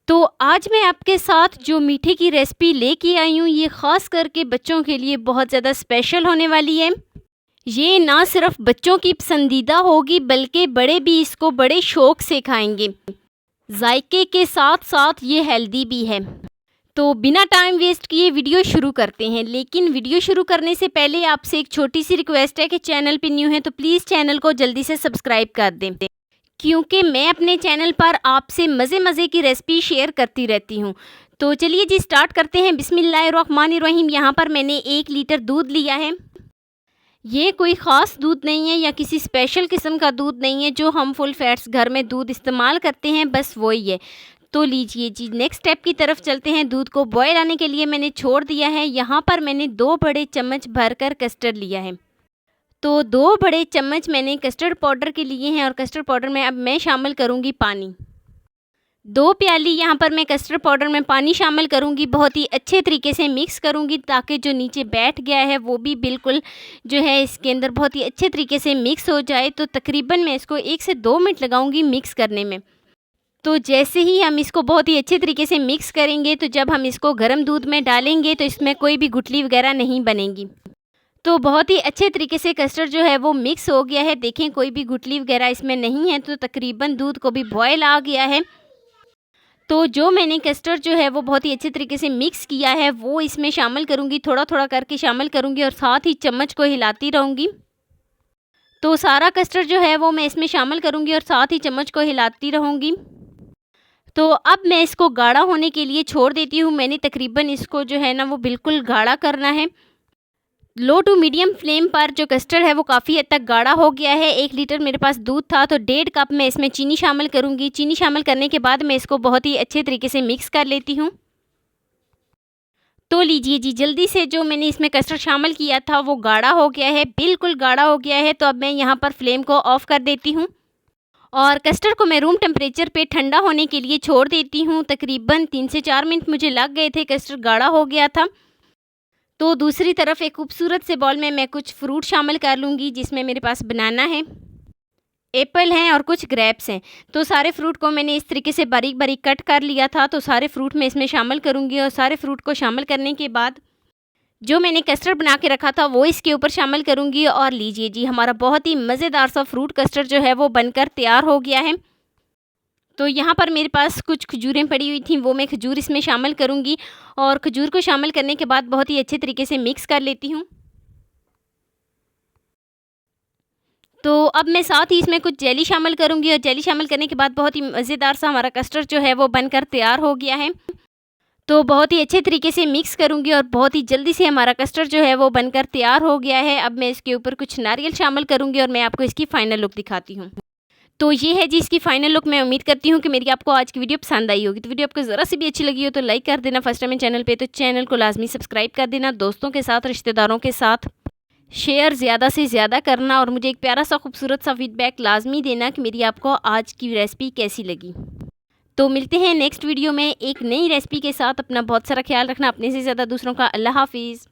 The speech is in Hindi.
तो आज मैं आपके साथ जो मीठे की रेसिपी लेके आई हूँ, ये ख़ास करके बच्चों के लिए बहुत ज़्यादा स्पेशल होने वाली है। ये ना सिर्फ बच्चों की पसंदीदा होगी बल्कि बड़े भी इसको बड़े शौक़ से खाएंगे। जायके के साथ साथ ये हेल्दी भी है। तो बिना टाइम वेस्ट किए वीडियो शुरू करते हैं। लेकिन वीडियो शुरू करने से पहले आपसे एक छोटी सी रिक्वेस्ट है कि चैनल पे न्यू है तो प्लीज़ चैनल को जल्दी से सब्सक्राइब कर दें, क्योंकि मैं अपने चैनल पर आपसे मज़े की रेसिपी शेयर करती रहती हूँ। तो चलिए जी स्टार्ट करते हैं। बिस्मिल्लाहिर्रहमानिर्रहीम। यहाँ पर मैंने 1 लीटर दूध लिया है। ये कोई ख़ास दूध नहीं है या किसी स्पेशल किस्म का दूध नहीं है जो हम फुल फैट्स घर में दूध इस्तेमाल करते हैं, बस वही है। तो लीजिए जी नेक्स्ट स्टेप की तरफ चलते हैं। दूध को बॉयल आने के लिए मैंने छोड़ दिया है। यहाँ पर मैंने 2 बड़े चम्मच भरकर कस्टर्ड लिया है। तो 2 बड़े चम्मच मैंने कस्टर्ड पाउडर के लिए हैं और कस्टर्ड पाउडर में अब मैं शामिल करूँगी पानी। 2 प्याली यहाँ पर मैं कस्टर्ड पाउडर में पानी शामिल करूँगी। बहुत ही अच्छे तरीके से मिक्स करूँगी ताकि जो नीचे बैठ गया है वो भी बिल्कुल जो है इसके अंदर बहुत ही अच्छे तरीके से मिक्स हो जाए। तो तकरीबन मैं इसको 1 से 2 मिनट लगाऊँगी मिक्स करने में। तो जैसे ही हम इसको बहुत ही अच्छे तरीके से मिक्स करेंगे तो जब हम इसको गर्म दूध में डालेंगे तो इसमें कोई भी गुठली वगैरह नहीं बनेगी। तो बहुत ही अच्छे तरीके से कस्टर्ड जो है वो मिक्स हो गया है। देखें कोई भी गुठली वगैरह इसमें नहीं है। तो तकरीबन दूध को भी बॉयल आ गया है। तो जो मैंने कस्टर्ड जो है वो बहुत ही अच्छे तरीके से मिक्स किया है वो इसमें शामिल करूँगी। थोड़ा थोड़ा करके शामिल करूँगी और साथ ही चम्मच को हिलाती रहूँगी। तो सारा कस्टर्ड जो है वो मैं इसमें शामिल करूँगी और साथ ही चम्मच को हिलाती रहूँगी। तो अब मैं इसको गाढ़ा होने के लिए छोड़ देती हूँ। मैंने तकरीबन इसको जो है ना वो बिल्कुल गाढ़ा करना है। लो टू मीडियम फ्लेम पर जो कस्टर्ड है वो काफ़ी हद तक गाढ़ा हो गया है। 1 लीटर मेरे पास दूध था तो 1.5 कप मैं इसमें चीनी शामिल करूँगी। चीनी शामिल करने के बाद मैं इसको बहुत ही अच्छे तरीके से मिक्स कर लेती हूँ। तो लीजिए जी जल्दी से जो मैंने इसमें कस्टर्ड शामिल किया था वो गाढ़ा हो गया है, बिल्कुल गाढ़ा हो गया है। तो अब मैं यहाँ पर फ्लेम को ऑफ़ कर देती हूँ और कस्टर्ड को मैं रूम टेम्परेचर पे ठंडा होने के लिए छोड़ देती हूँ। तकरीबन 3 से 4 मिनट मुझे लग गए थे, कस्टर्ड गाढ़ा हो गया था। तो दूसरी तरफ एक खूबसूरत से बॉल में मैं कुछ फ्रूट शामिल कर लूँगी, जिसमें मेरे पास बनाना है, एप्पल हैं और कुछ ग्रेप्स हैं। तो सारे फ्रूट को मैंने इस तरीके से बारीक बारीक कट कर लिया था। तो सारे फ्रूट मैं इसमें शामिल करूँगी और सारे फ्रूट को शामिल करने के बाद जो मैंने कस्टर्ड बना के रखा था वो इसके ऊपर शामिल करूँगी। और लीजिए जी हमारा बहुत ही मज़ेदार सा फ्रूट कस्टर्ड जो है वो बनकर तैयार हो गया है। तो यहाँ पर मेरे पास कुछ खजूरें पड़ी हुई थी, वो मैं खजूर इसमें शामिल करूँगी और खजूर को शामिल करने के बाद बहुत ही अच्छे तरीके से मिक्स कर लेती हूँ। तो अब मैं साथ ही इसमें कुछ जेली शामिल करूँगी और जेली शामिल करने के बाद बहुत ही मज़ेदार सा हमारा कस्टर्ड जो है वो बनकर तैयार हो गया है। तो बहुत ही अच्छे तरीके से मिक्स करूँगी और बहुत ही जल्दी से हमारा कस्टर्ड जो है वो बनकर तैयार हो गया है। अब मैं इसके ऊपर कुछ नारियल शामिल करूँगी और मैं आपको इसकी फ़ाइनल लुक दिखाती हूँ। तो ये है जी इसकी फ़ाइनल लुक। मैं उम्मीद करती हूँ कि मेरी आपको आज की वीडियो पसंद आई होगी। तो वीडियो आपको ज़रा सी भी अच्छी लगी हो तो लाइक कर देना। फर्स्ट टाइम चैनल पे तो चैनल को लाजमी सब्सक्राइब कर देना। दोस्तों के साथ, रिश्तेदारों के साथ शेयर ज़्यादा से ज़्यादा करना और मुझे एक प्यारा सा खूबसूरत सा फीडबैक लाजमी देना कि मेरी आपको आज की रेसिपी कैसी लगी। तो मिलते हैं नेक्स्ट वीडियो में एक नई रेसिपी के साथ। अपना बहुत सारा ख्याल रखना, अपने से ज़्यादा दूसरों का। अल्लाह हाफिज़।